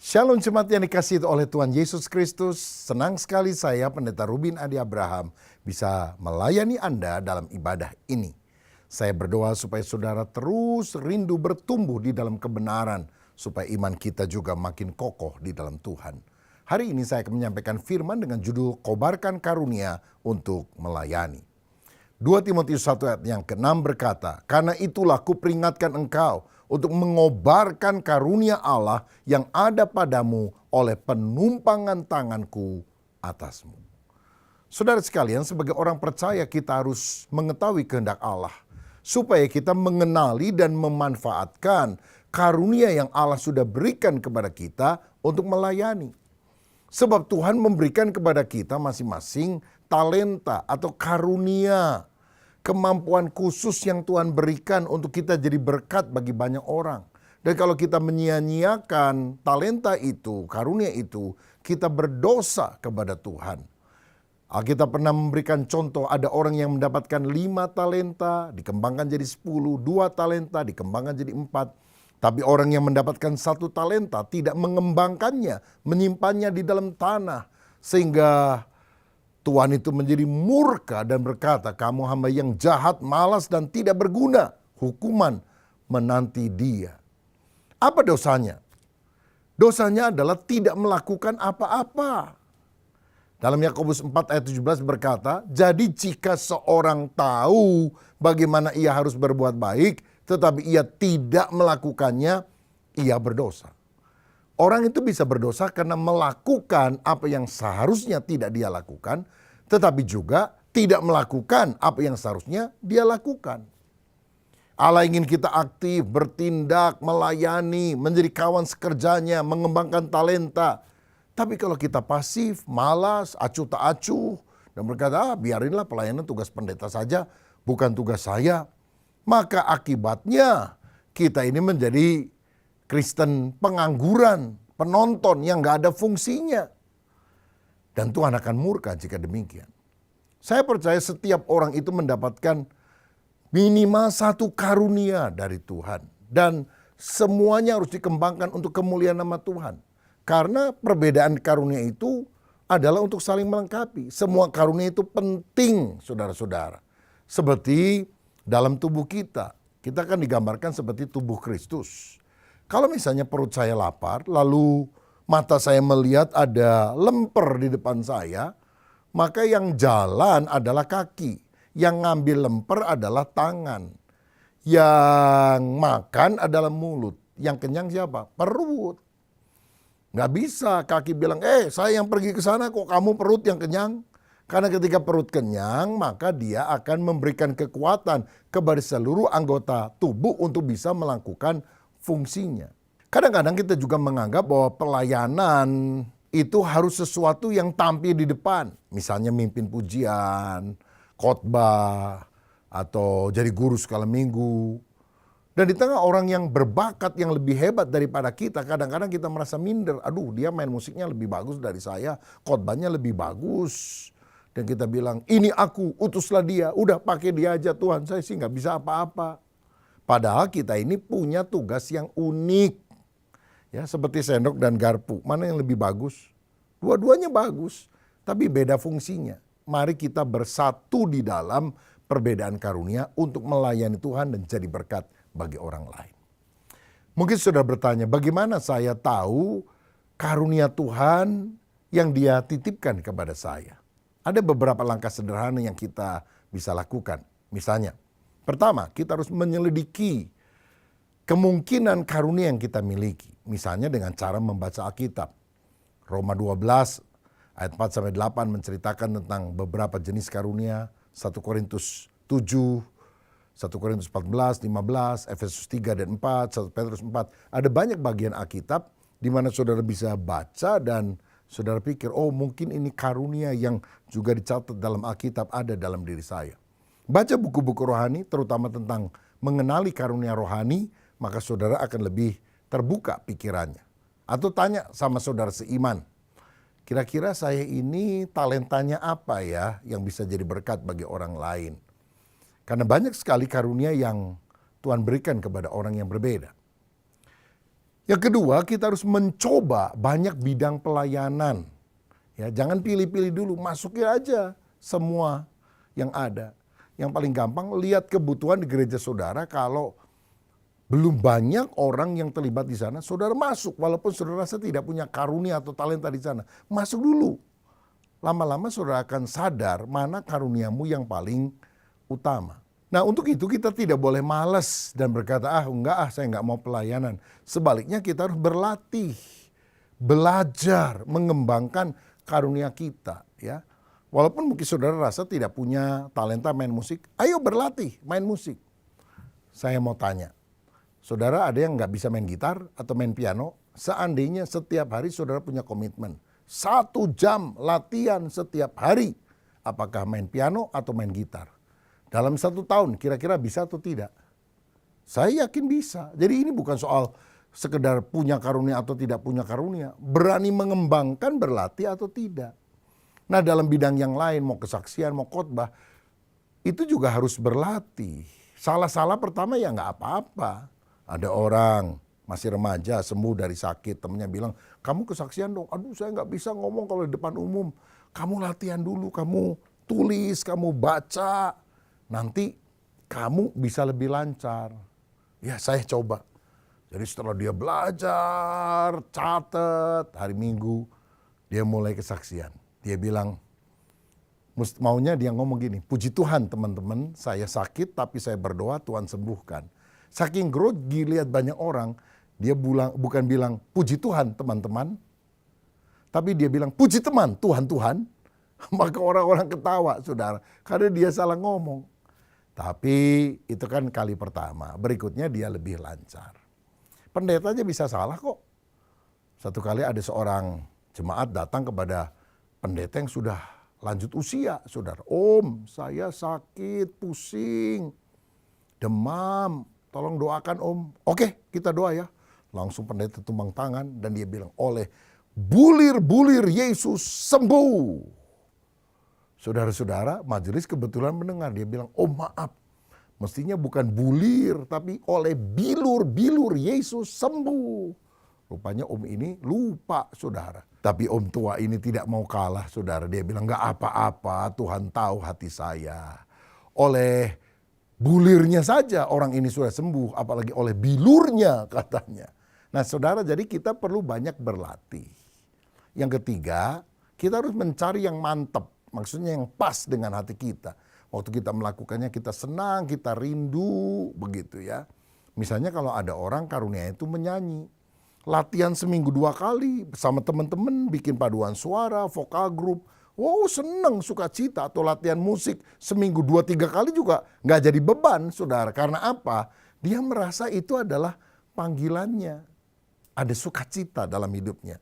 Shalom jemaat yang dikasihi oleh Tuhan Yesus Kristus. Senang sekali saya, Pendeta Rubin Adi Abraham, bisa melayani Anda dalam ibadah ini. Saya berdoa supaya saudara terus rindu bertumbuh di dalam kebenaran, supaya iman kita juga makin kokoh di dalam Tuhan. Hari ini saya akan menyampaikan firman dengan judul Kobarkan Karunia untuk Melayani. 2 Timotius 1 ayat yang ke-6 berkata, "Karena itulah kuperingatkan engkau untuk mengobarkan karunia Allah yang ada padamu oleh penumpangan tanganku atasmu." Saudara sekalian, sebagai orang percaya kita harus mengetahui kehendak Allah, supaya kita mengenali dan memanfaatkan karunia yang Allah sudah berikan kepada kita untuk melayani. Sebab Tuhan memberikan kepada kita masing-masing talenta atau karunia, kemampuan khusus yang Tuhan berikan untuk kita jadi berkat bagi banyak orang. Dan kalau kita menyia-nyiakan talenta itu, karunia itu, kita berdosa kepada Tuhan. Alkitab pernah memberikan contoh, ada orang yang mendapatkan 5 talenta, dikembangkan jadi 10, 2 talenta, dikembangkan jadi 4. Tapi orang yang mendapatkan 1 talenta tidak mengembangkannya, menyimpannya di dalam tanah. Sehingga Tuhan itu menjadi murka dan berkata, "Kamu hamba yang jahat, malas dan tidak berguna. Hukuman menanti dia." Apa dosanya? Dosanya adalah tidak melakukan apa-apa. Dalam Yakobus 4 ayat 17 berkata, "Jadi jika seorang tahu bagaimana ia harus berbuat baik, tetapi ia tidak melakukannya, ia berdosa." Orang itu bisa berdosa karena melakukan apa yang seharusnya tidak dia lakukan, tetapi juga tidak melakukan apa yang seharusnya dia lakukan. Allah ingin kita aktif, bertindak, melayani, menjadi kawan sekerjanya, mengembangkan talenta. Tapi kalau kita pasif, malas, acuh tak acuh, dan berkata, biarinlah pelayanan tugas pendeta saja, bukan tugas saya. Maka akibatnya kita ini menjadi Kristen pengangguran, penonton yang gak ada fungsinya. Dan Tuhan akan murka jika demikian. Saya percaya setiap orang itu mendapatkan minimal 1 karunia dari Tuhan. Dan semuanya harus dikembangkan untuk kemuliaan nama Tuhan. Karena perbedaan karunia itu adalah untuk saling melengkapi. Semua karunia itu penting, saudara-saudara. Seperti dalam tubuh kita. Kita kan digambarkan seperti tubuh Kristus. Kalau misalnya perut saya lapar, lalu mata saya melihat ada lemper di depan saya, maka yang jalan adalah kaki. Yang ngambil lemper adalah tangan. Yang makan adalah mulut. Yang kenyang siapa? Perut. Nggak bisa kaki bilang, saya yang pergi ke sana kok kamu perut yang kenyang. Karena ketika perut kenyang, maka dia akan memberikan kekuatan kepada seluruh anggota tubuh untuk bisa melakukan fungsinya. Kadang-kadang kita juga menganggap bahwa pelayanan itu harus sesuatu yang tampil di depan. Misalnya mimpin pujian, khotbah, atau jadi guru sekala minggu. Dan di tengah orang yang berbakat yang lebih hebat daripada kita, kadang-kadang kita merasa minder. Aduh, dia main musiknya lebih bagus dari saya, khotbahnya lebih bagus. Dan kita bilang, ini aku, utuslah dia. Udah pakai dia aja Tuhan, saya sih gak bisa apa-apa. Padahal kita ini punya tugas yang unik. Ya, seperti sendok dan garpu, mana yang lebih bagus? Dua-duanya bagus, tapi beda fungsinya. Mari kita bersatu di dalam perbedaan karunia untuk melayani Tuhan dan jadi berkat bagi orang lain. Mungkin sudah bertanya, bagaimana saya tahu karunia Tuhan yang Dia titipkan kepada saya? Ada beberapa langkah sederhana yang kita bisa lakukan. Misalnya, pertama, kita harus menyelidiki kemungkinan karunia yang kita miliki. Misalnya dengan cara membaca Alkitab. Roma 12 ayat 4-8 menceritakan tentang beberapa jenis karunia. 1 Korintus 7, 1 Korintus 14, 15, Efesus 3 dan 4, 1 Petrus 4. Ada banyak bagian Alkitab di mana saudara bisa baca dan saudara pikir, oh mungkin ini karunia yang juga dicatat dalam Alkitab ada dalam diri saya. Baca buku-buku rohani terutama tentang mengenali karunia rohani, maka saudara akan lebih terbuka pikirannya. Atau tanya sama saudara seiman, kira-kira saya ini talentanya apa ya yang bisa jadi berkat bagi orang lain? Karena banyak sekali karunia yang Tuhan berikan kepada orang yang berbeda. Yang kedua, kita harus mencoba banyak bidang pelayanan. Ya, jangan pilih-pilih dulu, masukin aja semua yang ada. Yang paling gampang, lihat kebutuhan di gereja saudara. Kalau belum banyak orang yang terlibat di sana, saudara masuk. Walaupun saudara rasa tidak punya karunia atau talenta di sana, masuk dulu. Lama-lama saudara akan sadar mana karuniamu yang paling utama. Nah, untuk itu kita tidak boleh malas dan berkata, enggak, saya enggak mau pelayanan. Sebaliknya kita harus berlatih, belajar, mengembangkan karunia kita. Ya, walaupun mungkin saudara rasa tidak punya talenta main musik, ayo berlatih main musik. Saya mau tanya, saudara ada yang nggak bisa main gitar atau main piano? Seandainya setiap hari saudara punya komitmen, 1 jam latihan setiap hari, apakah main piano atau main gitar? Dalam 1 tahun kira-kira bisa atau tidak? Saya yakin bisa. Jadi ini bukan soal sekedar punya karunia atau tidak punya karunia. Berani mengembangkan, berlatih atau tidak. Nah, dalam bidang yang lain, mau kesaksian, mau khotbah, itu juga harus berlatih. Salah-salah pertama ya nggak apa-apa. Ada orang masih remaja sembuh dari sakit, temennya bilang, kamu kesaksian dong. Aduh, saya nggak bisa ngomong kalau di depan umum. Kamu latihan dulu, kamu tulis, kamu baca. Nanti kamu bisa lebih lancar. Ya, saya coba. Jadi setelah dia belajar, catat, hari Minggu dia mulai kesaksian. Dia bilang, maunya dia ngomong gini, puji Tuhan teman-teman, saya sakit tapi saya berdoa Tuhan sembuhkan. Saking grogi lihat banyak orang, dia bukan bilang puji Tuhan teman-teman, tapi dia bilang puji teman Tuhan. Maka orang-orang ketawa saudara, karena dia salah ngomong. Tapi itu kan kali pertama, berikutnya dia lebih lancar. Pendeta aja bisa salah kok. Satu kali ada seorang jemaat datang kepada pendeta yang sudah lanjut usia, saudara. Om, saya sakit, pusing, demam, tolong doakan om. Oke, kita doa ya. Langsung pendeta tumbang tangan dan dia bilang, oleh bulir-bulir Yesus sembuh. Saudara-saudara, majelis kebetulan mendengar, dia bilang, oh maaf, mestinya bukan bulir, tapi oleh bilur-bilur Yesus sembuh. Rupanya om ini lupa, saudara. Tapi om tua ini tidak mau kalah, saudara. Dia bilang, gak apa-apa, Tuhan tahu hati saya. Oleh bulirnya saja orang ini sudah sembuh, apalagi oleh bilurnya katanya. Nah saudara, jadi kita perlu banyak berlatih. Yang ketiga, kita harus mencari yang mantap. Maksudnya yang pas dengan hati kita. Waktu kita melakukannya kita senang, kita rindu, begitu ya. Misalnya kalau ada orang karunia itu menyanyi. Latihan seminggu 2 kali bersama teman-teman, bikin paduan suara, vokal group. Wow, seneng, sukacita. Atau latihan musik seminggu 2-3 kali juga nggak jadi beban, saudara. Karena apa? Dia merasa itu adalah panggilannya. Ada sukacita dalam hidupnya.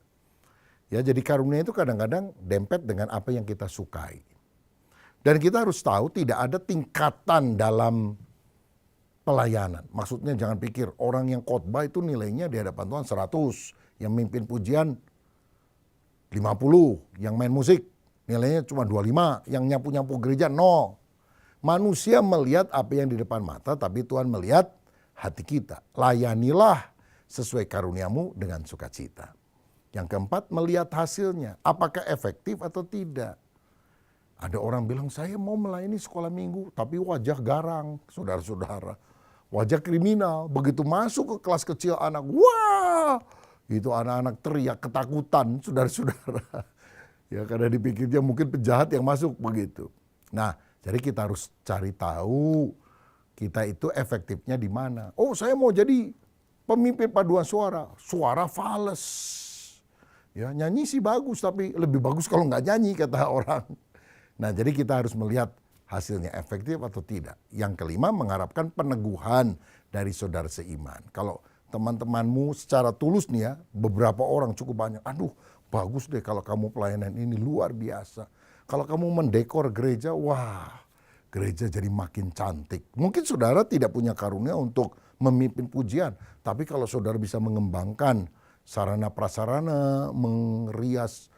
Ya, jadi karunia itu kadang-kadang dempet dengan apa yang kita sukai. Dan kita harus tahu tidak ada tingkatan dalam pelayanan. Maksudnya jangan pikir orang yang khotbah itu nilainya di hadapan Tuhan 100. Yang mimpin pujian 50. Yang main musik nilainya cuma 25. Yang nyapu-nyapu gereja 0. Manusia melihat apa yang di depan mata, tapi Tuhan melihat hati kita. Layanilah sesuai karuniamu dengan sukacita. Yang keempat, melihat hasilnya. Apakah efektif atau tidak. Ada orang bilang, saya mau melayani sekolah minggu, tapi wajah garang, saudara-saudara. Wajah kriminal. Begitu masuk ke kelas kecil anak, wah! Itu anak-anak teriak ketakutan, saudara-saudara. Ya, karena dipikirnya mungkin penjahat yang masuk begitu. Nah, jadi kita harus cari tahu kita itu efektifnya di mana. Oh, saya mau jadi pemimpin paduan suara. Suara fales. Ya, nyanyi sih bagus, tapi lebih bagus kalau nggak nyanyi, kata orang. Nah, jadi kita harus melihat hasilnya efektif atau tidak. Yang kelima, mengharapkan peneguhan dari saudara seiman. Kalau teman-temanmu secara tulus nih ya, beberapa orang cukup banyak. Aduh, bagus deh kalau kamu pelayanan ini luar biasa. Kalau kamu mendekor gereja, wah, gereja jadi makin cantik. Mungkin saudara tidak punya karunia untuk memimpin pujian, tapi kalau saudara bisa mengembangkan sarana prasarana, mengrias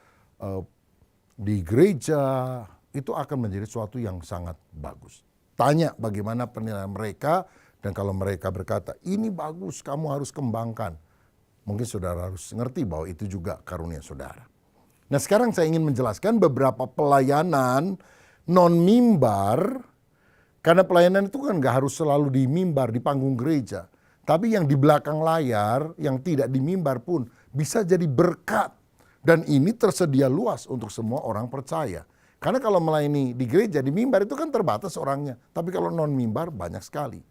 di gereja, itu akan menjadi sesuatu yang sangat bagus. Tanya bagaimana penilaian mereka, dan kalau mereka berkata, ini bagus, kamu harus kembangkan. Mungkin saudara harus ngerti bahwa itu juga karunia saudara. Nah sekarang saya ingin menjelaskan beberapa pelayanan non-mimbar. Karena pelayanan itu kan gak harus selalu di mimbar, di panggung gereja. Tapi yang di belakang layar, yang tidak di mimbar pun bisa jadi berkat. Dan ini tersedia luas untuk semua orang percaya. Karena kalau melayani di gereja, di mimbar itu kan terbatas orangnya. Tapi kalau non-mimbar banyak sekali.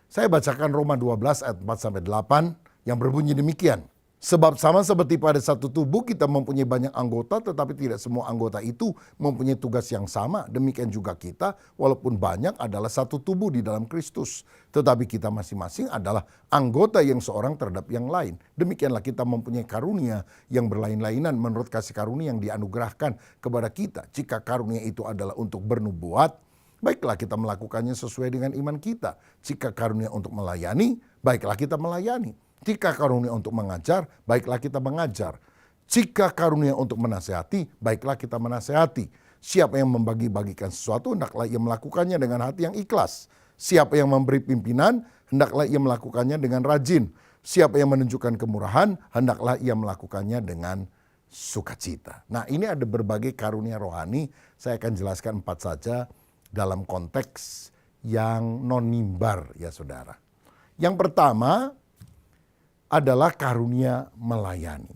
Saya bacakan Roma 12 ayat 4-8 yang berbunyi demikian. Sebab sama seperti pada satu tubuh kita mempunyai banyak anggota, tetapi tidak semua anggota itu mempunyai tugas yang sama. Demikian juga kita, walaupun banyak adalah satu tubuh di dalam Kristus. Tetapi kita masing-masing adalah anggota yang seorang terhadap yang lain. Demikianlah kita mempunyai karunia yang berlain-lainan menurut kasih karunia yang dianugerahkan kepada kita. Jika karunia itu adalah untuk bernubuat, baiklah kita melakukannya sesuai dengan iman kita. Jika karunia untuk melayani, baiklah kita melayani. Jika karunia untuk mengajar, baiklah kita mengajar. Jika karunia untuk menasehati, baiklah kita menasehati. Siapa yang membagi-bagikan sesuatu, hendaklah ia melakukannya dengan hati yang ikhlas. Siapa yang memberi pimpinan, hendaklah ia melakukannya dengan rajin. Siapa yang menunjukkan kemurahan, hendaklah ia melakukannya dengan sukacita. Nah ini ada berbagai karunia rohani, saya akan jelaskan 4 saja dalam konteks yang non-mimbar ya saudara. Yang pertama adalah karunia melayani.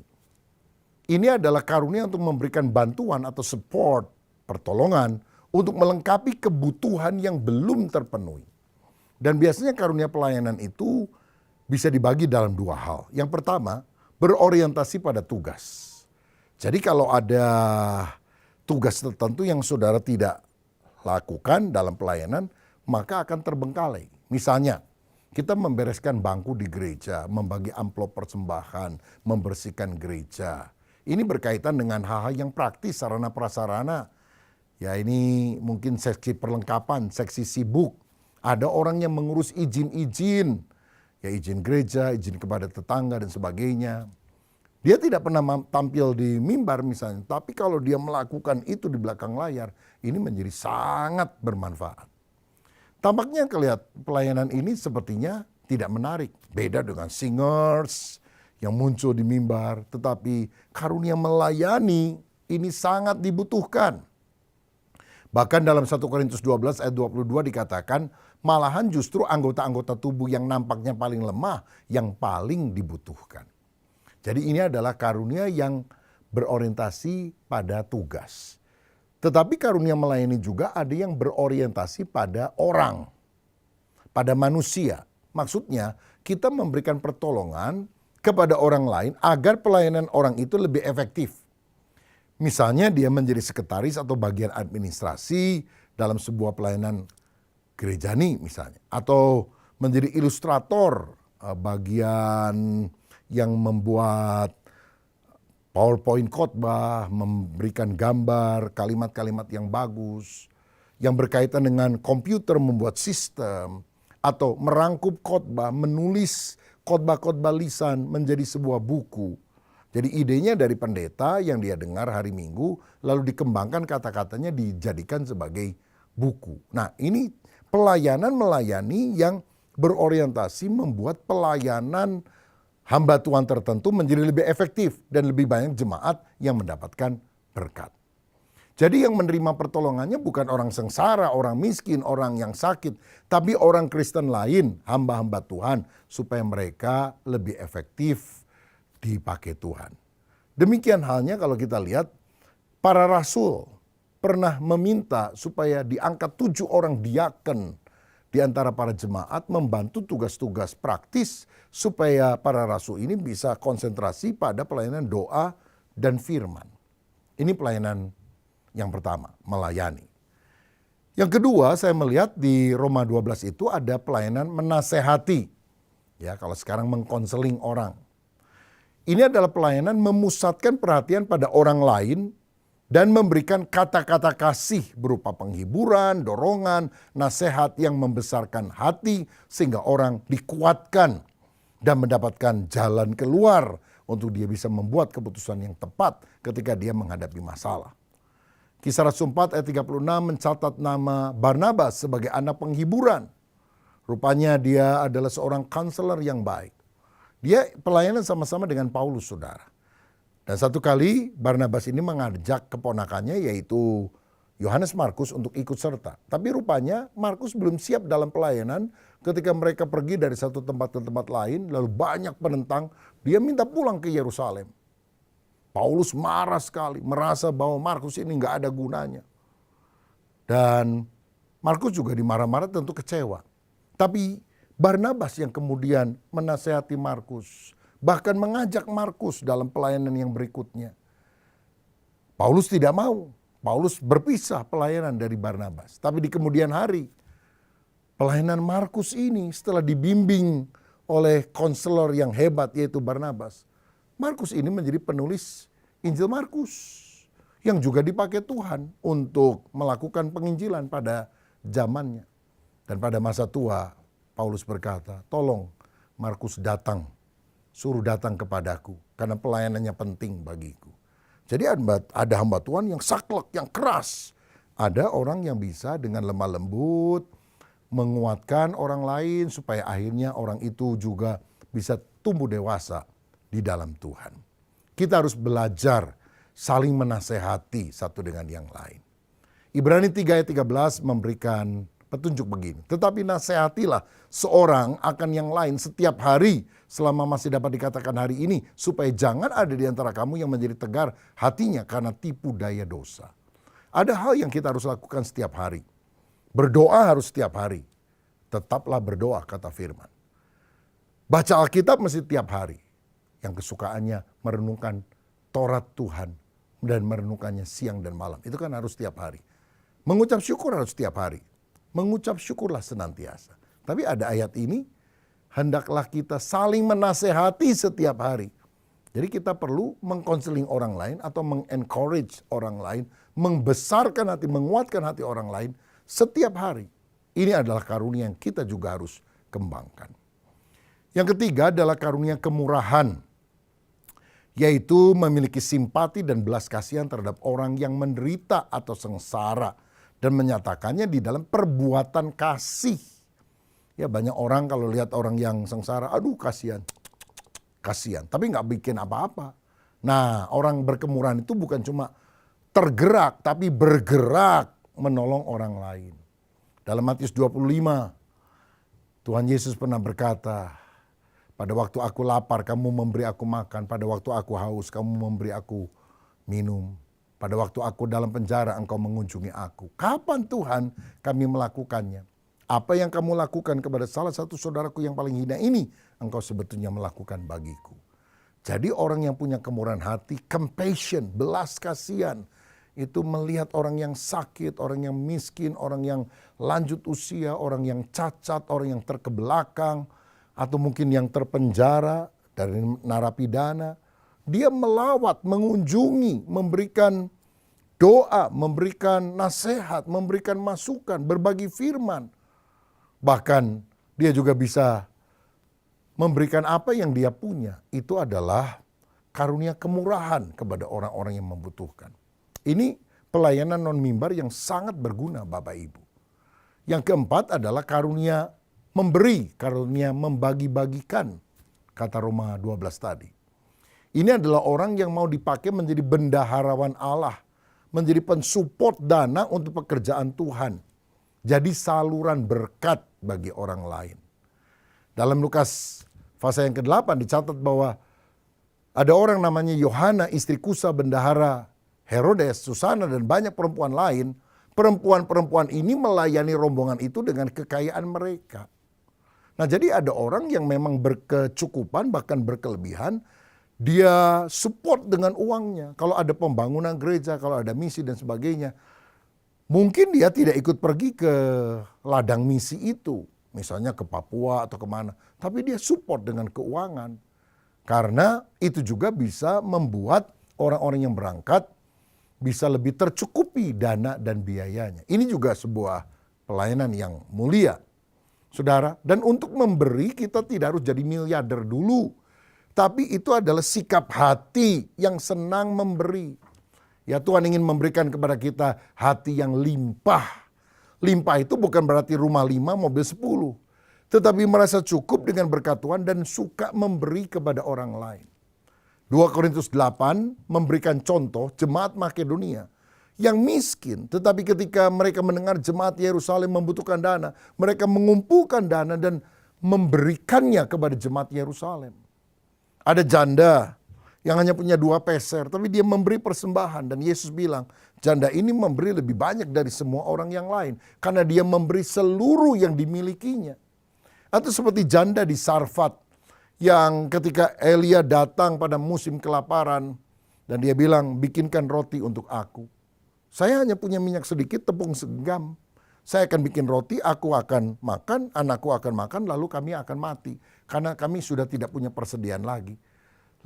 Ini adalah karunia untuk memberikan bantuan atau support, pertolongan untuk melengkapi kebutuhan yang belum terpenuhi. Dan biasanya karunia pelayanan itu bisa dibagi dalam 2 hal. Yang pertama, berorientasi pada tugas. Jadi kalau ada tugas tertentu yang saudara tidak lakukan dalam pelayanan, maka akan terbengkalai. Misalnya, kita membereskan bangku di gereja, membagi amplop persembahan, membersihkan gereja. Ini berkaitan dengan hal-hal yang praktis, sarana prasarana. Ya ini mungkin seksi perlengkapan, seksi sibuk. Ada orang yang mengurus izin-izin. Ya izin gereja, izin kepada tetangga dan sebagainya. Dia tidak pernah tampil di mimbar misalnya. Tapi kalau dia melakukan itu di belakang layar, ini menjadi sangat bermanfaat. Tampaknya pelayanan ini sepertinya tidak menarik. Beda dengan singers yang muncul di mimbar. Tetapi karunia melayani ini sangat dibutuhkan. Bahkan dalam 1 Korintus 12 ayat 22 dikatakan, malahan justru anggota-anggota tubuh yang nampaknya paling lemah yang paling dibutuhkan. Jadi ini adalah karunia yang berorientasi pada tugas. Tetapi karunia melayani juga ada yang berorientasi pada orang, pada manusia. Maksudnya kita memberikan pertolongan kepada orang lain agar pelayanan orang itu lebih efektif. Misalnya dia menjadi sekretaris atau bagian administrasi dalam sebuah pelayanan gerejani misalnya. Atau menjadi ilustrator bagian yang membuat PowerPoint khotbah, memberikan gambar, kalimat-kalimat yang bagus, yang berkaitan dengan komputer membuat sistem, atau merangkup khotbah, menulis khotbah-khotbah lisan menjadi sebuah buku. Jadi idenya dari pendeta yang dia dengar hari Minggu, lalu dikembangkan kata-katanya dijadikan sebagai buku. Nah ini pelayanan melayani yang berorientasi membuat pelayanan hamba Tuhan tertentu menjadi lebih efektif dan lebih banyak jemaat yang mendapatkan berkat. Jadi yang menerima pertolongannya bukan orang sengsara, orang miskin, orang yang sakit, tapi orang Kristen lain, hamba-hamba Tuhan, supaya mereka lebih efektif dipakai Tuhan. Demikian halnya kalau kita lihat para rasul pernah meminta supaya diangkat 7 orang diaken di antara para jemaat membantu tugas-tugas praktis supaya para rasul ini bisa konsentrasi pada pelayanan doa dan firman. Ini pelayanan yang pertama, melayani. Yang kedua, saya melihat di Roma 12 itu ada pelayanan menasehati. Ya, kalau sekarang mengkonseling orang. Ini adalah pelayanan memusatkan perhatian pada orang lain dan memberikan kata-kata kasih berupa penghiburan, dorongan, nasihat yang membesarkan hati sehingga orang dikuatkan dan mendapatkan jalan keluar untuk dia bisa membuat keputusan yang tepat ketika dia menghadapi masalah. Kisah Rasul 4 ayat 36 mencatat nama Barnabas sebagai anak penghiburan. Rupanya dia adalah seorang konselor yang baik. Dia pelayanan sama-sama dengan Paulus, saudara. Dan satu kali Barnabas ini mengajak keponakannya yaitu Yohanes Markus untuk ikut serta. Tapi rupanya Markus belum siap dalam pelayanan ketika mereka pergi dari satu tempat ke tempat lain. Lalu banyak penentang, dia minta pulang ke Yerusalem. Paulus marah sekali, merasa bahwa Markus ini nggak ada gunanya. Dan Markus juga dimarah-marah, tentu kecewa. Tapi Barnabas yang kemudian menasehati Markus, bahkan mengajak Markus dalam pelayanan yang berikutnya. Paulus tidak mau. Paulus berpisah pelayanan dari Barnabas. Tapi di kemudian hari, pelayanan Markus ini setelah dibimbing oleh konselor yang hebat yaitu Barnabas, Markus ini menjadi penulis Injil Markus yang juga dipakai Tuhan untuk melakukan penginjilan pada zamannya. Dan pada masa tua Paulus berkata, tolong Markus datang, suruh datang kepadaku karena pelayanannya penting bagiku. Jadi ada hamba Tuhan yang saklek, yang keras. Ada orang yang bisa dengan lemah lembut menguatkan orang lain supaya akhirnya orang itu juga bisa tumbuh dewasa di dalam Tuhan. Kita harus belajar saling menasehati satu dengan yang lain. Ibrani 3 ayat 13 memberikan petunjuk begini. Tetapi nasihatilah seorang akan yang lain setiap hari selama masih dapat dikatakan hari ini, supaya jangan ada di antara kamu yang menjadi tegar hatinya karena tipu daya dosa. Ada hal yang kita harus lakukan setiap hari. Berdoa harus setiap hari. Tetaplah berdoa, kata firman. Baca Alkitab mesti tiap hari. Yang kesukaannya merenungkan Taurat Tuhan dan merenungkannya siang dan malam. Itu kan harus setiap hari. Mengucap syukur harus setiap hari. Mengucap syukurlah senantiasa. Tapi ada ayat ini, hendaklah kita saling menasehati setiap hari. Jadi kita perlu mengkonseling orang lain atau mengencourage orang lain, membesarkan hati, menguatkan hati orang lain setiap hari. Ini adalah karunia yang kita juga harus kembangkan. Yang ketiga adalah karunia kemurahan, yaitu memiliki simpati dan belas kasihan terhadap orang yang menderita atau sengsara dan menyatakannya di dalam perbuatan kasih. Ya, banyak orang kalau lihat orang yang sengsara, aduh kasihan, tapi nggak bikin apa-apa. Nah, orang berkemurahan itu bukan cuma tergerak, tapi bergerak menolong orang lain. Dalam Matius 25, Tuhan Yesus pernah berkata, pada waktu aku lapar, kamu memberi aku makan. Pada waktu aku haus, kamu memberi aku minum. Pada waktu aku dalam penjara, engkau mengunjungi aku. Kapan Tuhan kami melakukannya? Apa yang kamu lakukan kepada salah satu saudaraku yang paling hina ini, engkau sebetulnya melakukan bagiku. Jadi orang yang punya kemurahan hati, compassion, belas kasihan, itu melihat orang yang sakit, orang yang miskin, orang yang lanjut usia, orang yang cacat, orang yang terkebelakang, atau mungkin yang terpenjara dari narapidana. Dia melawat, mengunjungi, memberikan doa, memberikan nasihat, memberikan masukan, berbagi firman. Bahkan dia juga bisa memberikan apa yang dia punya. Itu adalah karunia kemurahan kepada orang-orang yang membutuhkan. Ini pelayanan non-mimbar yang sangat berguna Bapak Ibu. Yang keempat adalah karunia memberi, karunia membagi-bagikan, kata Roma 12 tadi. Ini adalah orang yang mau dipakai menjadi bendaharawan Allah, menjadi pensupport dana untuk pekerjaan Tuhan. Jadi saluran berkat bagi orang lain. Dalam Lukas pasal yang ke-8 dicatat bahwa ada orang namanya Yohana, istri Kusa, bendahara Herodes, Susana, dan banyak perempuan lain. Perempuan-perempuan ini melayani rombongan itu dengan kekayaan mereka. Nah, jadi ada orang yang memang berkecukupan, bahkan berkelebihan, dia support dengan uangnya. Kalau ada pembangunan gereja, kalau ada misi dan sebagainya, mungkin dia tidak ikut pergi ke ladang misi itu, misalnya ke Papua atau kemana, tapi dia support dengan keuangan. Karena itu juga bisa membuat orang-orang yang berangkat bisa lebih tercukupi dana dan biayanya. Ini juga sebuah pelayanan yang mulia, saudara. Dan untuk memberi kita tidak harus jadi miliarder dulu. Tapi itu adalah sikap hati yang senang memberi. Ya, Tuhan ingin memberikan kepada kita hati yang limpah. Limpah itu bukan berarti rumah 5, mobil 10. tetapi merasa cukup dengan berkat Tuhan dan suka memberi kepada orang lain. 2 Korintus 8 memberikan contoh jemaat Makedonia yang miskin, tetapi ketika mereka mendengar jemaat Yerusalem membutuhkan dana, mereka mengumpulkan dana dan memberikannya kepada jemaat Yerusalem. Ada janda yang hanya punya 2 peser, tapi dia memberi persembahan. Dan Yesus bilang, janda ini memberi lebih banyak dari semua orang yang lain, karena dia memberi seluruh yang dimilikinya. Atau seperti janda di Sarfat, yang ketika Elia datang pada musim kelaparan, dan dia bilang, bikinkan roti untuk aku. Saya hanya punya minyak sedikit, tepung segenggam. Saya akan bikin roti, aku akan makan, anakku akan makan, lalu kami akan mati. Karena kami sudah tidak punya persediaan lagi.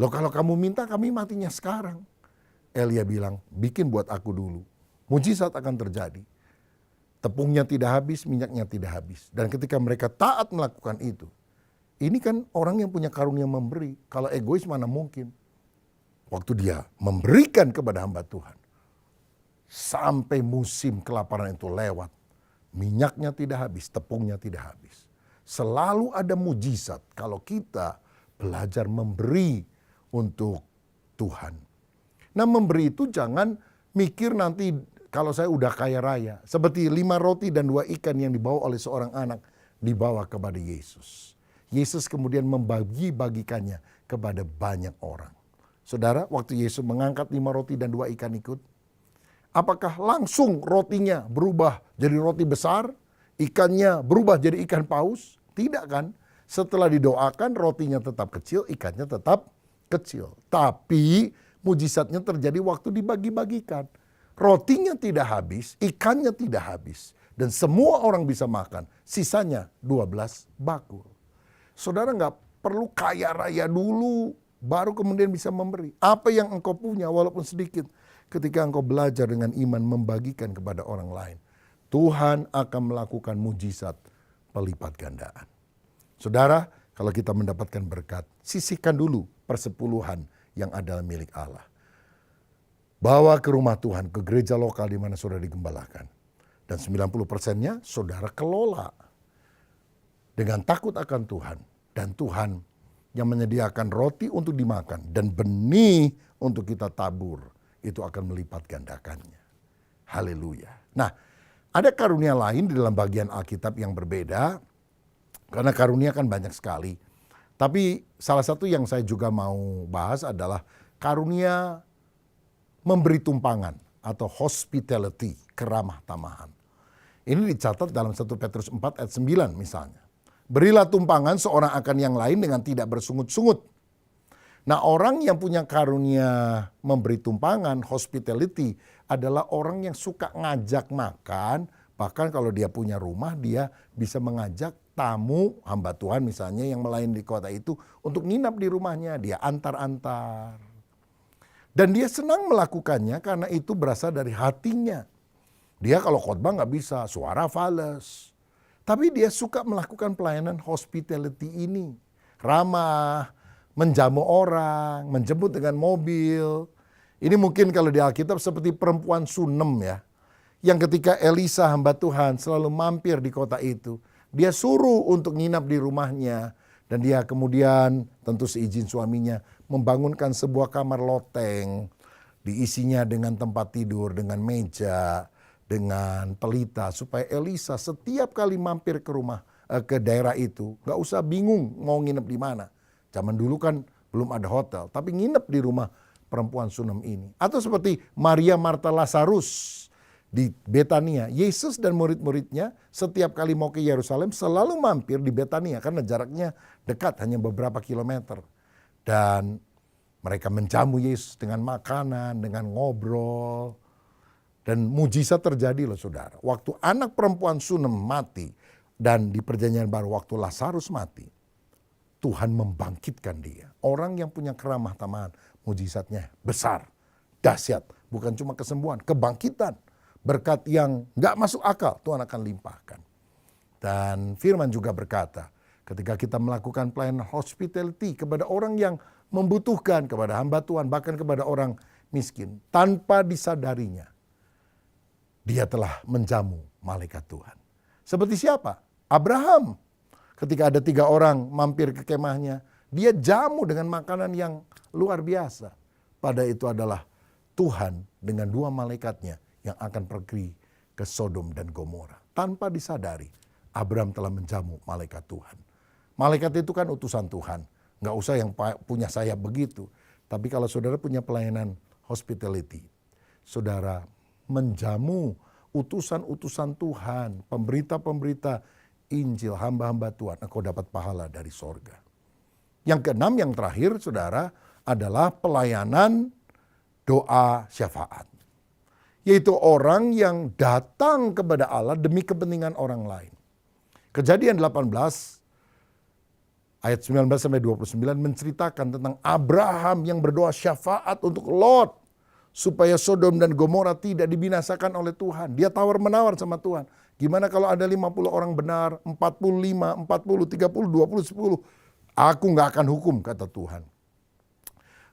Loh kalau kamu minta, kami matinya sekarang. Elia bilang, bikin buat aku dulu. Mujizat akan terjadi. Tepungnya tidak habis, minyaknya tidak habis. Dan ketika mereka taat melakukan itu, ini kan orang yang punya karunia memberi. Kalau egois mana mungkin. Waktu dia memberikan kepada hamba Tuhan, sampai musim kelaparan itu lewat, minyaknya tidak habis, tepungnya tidak habis. Selalu ada mujizat kalau kita belajar memberi untuk Tuhan. Nah, memberi itu jangan mikir nanti kalau saya udah kaya raya. Seperti 5 roti dan 2 ikan yang dibawa oleh seorang anak dibawa kepada Yesus. Yesus kemudian membagi-bagikannya kepada banyak orang. Saudara, waktu Yesus mengangkat 5 roti dan 2 ikan ikut, apakah langsung rotinya berubah jadi roti besar, ikannya berubah jadi ikan paus? Tidak kan? Setelah didoakan rotinya tetap kecil, ikannya tetap kecil. Tapi mujizatnya terjadi waktu dibagi-bagikan. Rotinya tidak habis, ikannya tidak habis. Dan semua orang bisa makan, sisanya 12 bakul. Saudara nggak perlu kaya raya dulu, baru kemudian bisa memberi. Apa yang engkau punya walaupun sedikit, ketika engkau belajar dengan iman membagikan kepada orang lain, Tuhan akan melakukan mujizat pelipat gandaan. Saudara, kalau kita mendapatkan berkat, sisihkan dulu persepuluhan yang adalah milik Allah. Bawa ke rumah Tuhan, ke gereja lokal di mana saudara digembalakan. Dan 90%-nya saudara kelola dengan takut akan Tuhan. Dan Tuhan yang menyediakan roti untuk dimakan dan benih untuk kita tabur, itu akan melipat gandakannya. Haleluya. Nah, ada karunia lain di dalam bagian Alkitab yang berbeda, karena karunia kan banyak sekali. Tapi salah satu yang saya juga mau bahas adalah karunia memberi tumpangan atau hospitality, keramah tamahan. Ini dicatat dalam 1 Petrus 4 ayat 9 misalnya. Berilah tumpangan seorang akan yang lain dengan tidak bersungut-sungut. Nah, orang yang punya karunia memberi tumpangan, hospitality, adalah orang yang suka ngajak makan. Bahkan kalau dia punya rumah, dia bisa mengajak tamu, hamba Tuhan misalnya yang melayani di kota itu, untuk nginap di rumahnya. Dia antar-antar. Dan dia senang melakukannya karena itu berasal dari hatinya. Dia kalau khotbah nggak bisa, suara fales. Tapi dia suka melakukan pelayanan hospitality ini. Ramah, menjamu orang, menjemput dengan mobil. Ini mungkin kalau di Alkitab seperti perempuan Sunem ya. Yang ketika Elisa hamba Tuhan selalu mampir di kota itu. Dia suruh untuk nginap di rumahnya. Dan dia kemudian tentu seizin suaminya membangunkan sebuah kamar loteng. Diisinya dengan tempat tidur, dengan meja, dengan pelita. Supaya Elisa setiap kali mampir ke rumah, ke daerah itu, gak usah bingung mau nginep di mana. Zaman dulu kan belum ada hotel, tapi nginep di rumah perempuan Sunem ini. Atau seperti Maria, Marta, Lazarus di Betania. Yesus dan murid-muridnya setiap kali mau ke Yerusalem selalu mampir di Betania karena jaraknya dekat, hanya beberapa kilometer. Dan mereka menjamu Yesus dengan makanan, dengan ngobrol. Dan mujizat terjadi loh saudara. Waktu anak perempuan Sunem mati dan di perjanjian baru waktu Lazarus mati, Tuhan membangkitkan dia. Orang yang punya keramah tamahan, mujizatnya besar, dahsyat. Bukan cuma kesembuhan, kebangkitan. Berkat yang gak masuk akal, Tuhan akan limpahkan. Dan firman juga berkata, ketika kita melakukan pelayanan hospitality kepada orang yang membutuhkan, kepada hamba Tuhan, bahkan kepada orang miskin, tanpa disadarinya, dia telah menjamu malaikat Tuhan. Seperti siapa? Abraham. ketika ada 3 orang mampir ke kemahnya, dia jamu dengan makanan yang luar biasa. Pada itu adalah Tuhan dengan 2 malaikatnya yang akan pergi ke Sodom dan Gomora. Tanpa disadari, Abraham telah menjamu malaikat Tuhan. Malaikat itu kan utusan Tuhan. Nggak usah yang punya sayap begitu. Tapi kalau saudara punya pelayanan hospitality, saudara menjamu utusan-utusan Tuhan, pemberita-pemberita Injil, hamba-hamba Tuhan, engkau dapat pahala dari sorga. Yang keenam, yang terakhir, saudara, adalah pelayanan doa syafaat. Yaitu orang yang datang kepada Allah demi kepentingan orang lain. Kejadian 18, ayat 19-29 menceritakan tentang Abraham yang berdoa syafaat untuk Lot. Supaya Sodom dan Gomora tidak dibinasakan oleh Tuhan. Dia tawar-menawar sama Tuhan. Gimana kalau ada 50 orang benar, 45, 40, 30, 20, 10. Aku gak akan hukum, kata Tuhan.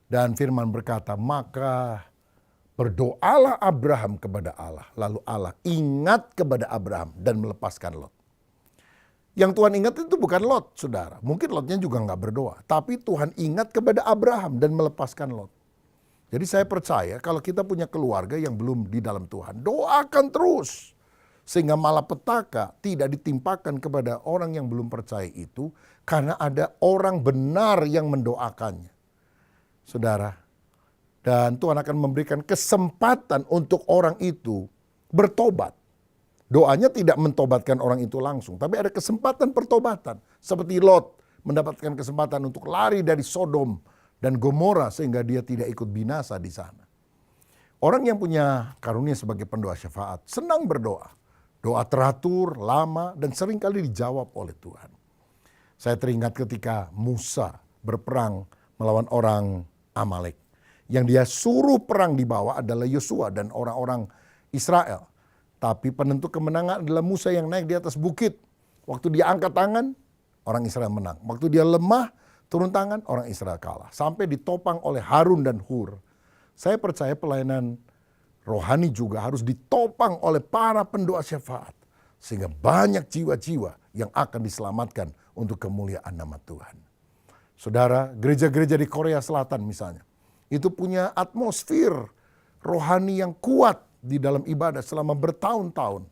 Dan firman berkata, maka berdoalah Abraham kepada Allah. Lalu Allah ingat kepada Abraham dan melepaskan Lot. Yang Tuhan ingat itu bukan Lot, saudara. Mungkin Lotnya juga gak berdoa. Tapi Tuhan ingat kepada Abraham dan melepaskan Lot. Jadi saya percaya kalau kita punya keluarga yang belum di dalam Tuhan, doakan terus. Sehingga malapetaka tidak ditimpakan kepada orang yang belum percaya itu, karena ada orang benar yang mendoakannya. Saudara, dan Tuhan akan memberikan kesempatan untuk orang itu bertobat. Doanya tidak mentobatkan orang itu langsung, tapi ada kesempatan pertobatan. Seperti Lot mendapatkan kesempatan untuk lari dari Sodom dan Gomora sehingga dia tidak ikut binasa di sana. Orang yang punya karunia sebagai pendoa syafaat senang berdoa. Doa teratur, lama, dan seringkali dijawab oleh Tuhan. Saya teringat ketika Musa berperang melawan orang Amalek. Yang dia suruh perang di bawah adalah Yosua dan orang-orang Israel. Tapi penentu kemenangan adalah Musa yang naik di atas bukit. Waktu dia angkat tangan, orang Israel menang. Waktu dia lemah, turun tangan, orang Israel kalah. Sampai ditopang oleh Harun dan Hur. Saya percaya pelayanan rohani juga harus ditopang oleh para pendoa syafaat. Sehingga banyak jiwa-jiwa yang akan diselamatkan untuk kemuliaan nama Tuhan. Saudara, gereja-gereja di Korea Selatan misalnya, itu punya atmosfer rohani yang kuat di dalam ibadah selama bertahun-tahun.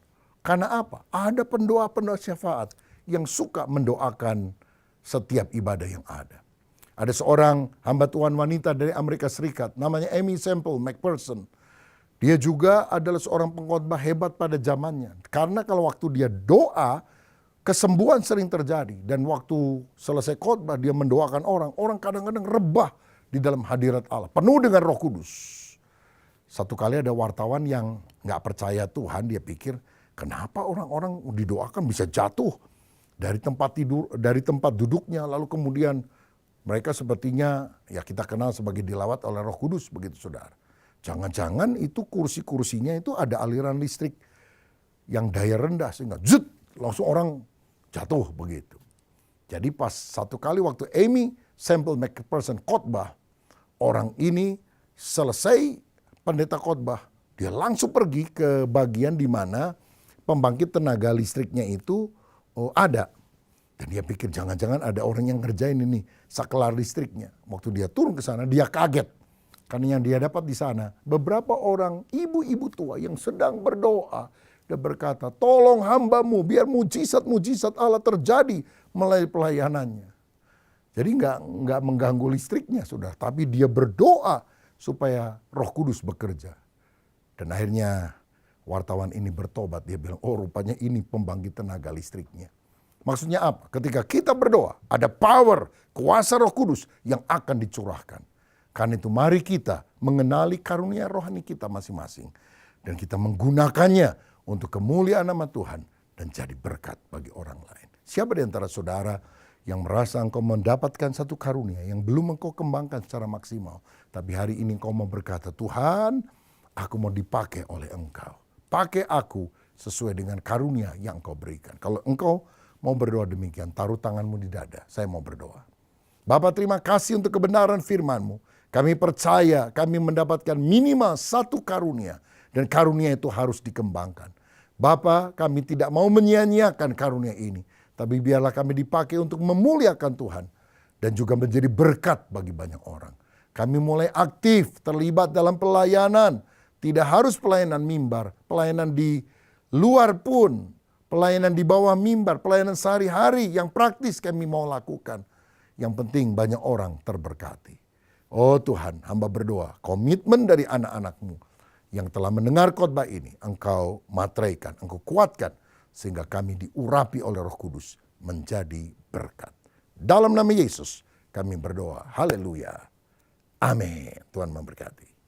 Karena apa? Ada pendoa-pendoa syafaat yang suka mendoakan setiap ibadah yang ada. Ada seorang hamba Tuhan wanita dari Amerika Serikat, namanya Amy Semple McPherson. Dia juga adalah seorang pengkhotbah hebat pada zamannya. Karena kalau waktu dia doa, kesembuhan sering terjadi. Dan waktu selesai khotbah dia mendoakan orang, orang kadang-kadang rebah di dalam hadirat Allah. Penuh dengan Roh Kudus. Satu kali ada wartawan yang gak percaya Tuhan, dia pikir, kenapa orang-orang didoakan bisa jatuh dari tempat tidur, dari tempat duduknya, lalu kemudian mereka sepertinya ya kita kenal sebagai dilawat oleh Roh Kudus, begitu saudara. Jangan-jangan itu kursi-kursinya itu ada aliran listrik yang daya rendah sehingga zut, langsung orang jatuh begitu. Jadi pas satu kali waktu Amy Semple McPherson khotbah, orang ini selesai pendeta khotbah, dia langsung pergi ke bagian di mana pembangkit tenaga listriknya itu ada. Dan dia pikir jangan-jangan ada orang yang ngerjain ini saklar listriknya. Waktu dia turun ke sana dia kaget. Karena yang dia dapat di sana beberapa orang ibu-ibu tua yang sedang berdoa. Dia berkata, tolong hambamu biar mujizat-mujizat Allah terjadi melalui pelayanannya. Jadi nggak mengganggu listriknya sudah. Tapi dia berdoa supaya Roh Kudus bekerja. Dan akhirnya wartawan ini bertobat. Dia bilang, oh rupanya ini pembangkit tenaga listriknya. Maksudnya apa? Ketika kita berdoa, ada power, kuasa Roh Kudus yang akan dicurahkan. Karena itu mari kita mengenali karunia rohani kita masing-masing. Dan kita menggunakannya untuk kemuliaan nama Tuhan dan jadi berkat bagi orang lain. Siapa di antara saudara yang merasa engkau mendapatkan satu karunia yang belum engkau kembangkan secara maksimal. Tapi hari ini engkau mau berkata, Tuhan, aku mau dipakai oleh engkau. Pakai aku sesuai dengan karunia yang engkau berikan. Kalau engkau mau berdoa demikian, taruh tanganmu di dada. Saya mau berdoa. Bapa, terima kasih untuk kebenaran firman-Mu. Kami percaya kami mendapatkan minimal satu karunia. Dan karunia itu harus dikembangkan. Bapa, kami tidak mau menyia-nyiakan karunia ini. tapi biarlah kami dipakai untuk memuliakan Tuhan dan juga menjadi berkat bagi banyak orang. Kami mulai aktif terlibat dalam pelayanan, tidak harus pelayanan mimbar, pelayanan di luar pun, pelayanan di bawah mimbar, pelayanan sehari-hari yang praktis kami mau lakukan. Yang penting banyak orang terberkati. Oh Tuhan, hamba berdoa, komitmen dari anak-anak-Mu yang telah mendengar khotbah ini, Engkau materaikan, Engkau kuatkan, sehingga kami diurapi oleh Roh Kudus menjadi berkat. Dalam nama Yesus kami berdoa. Haleluya. Amin. Tuhan memberkati.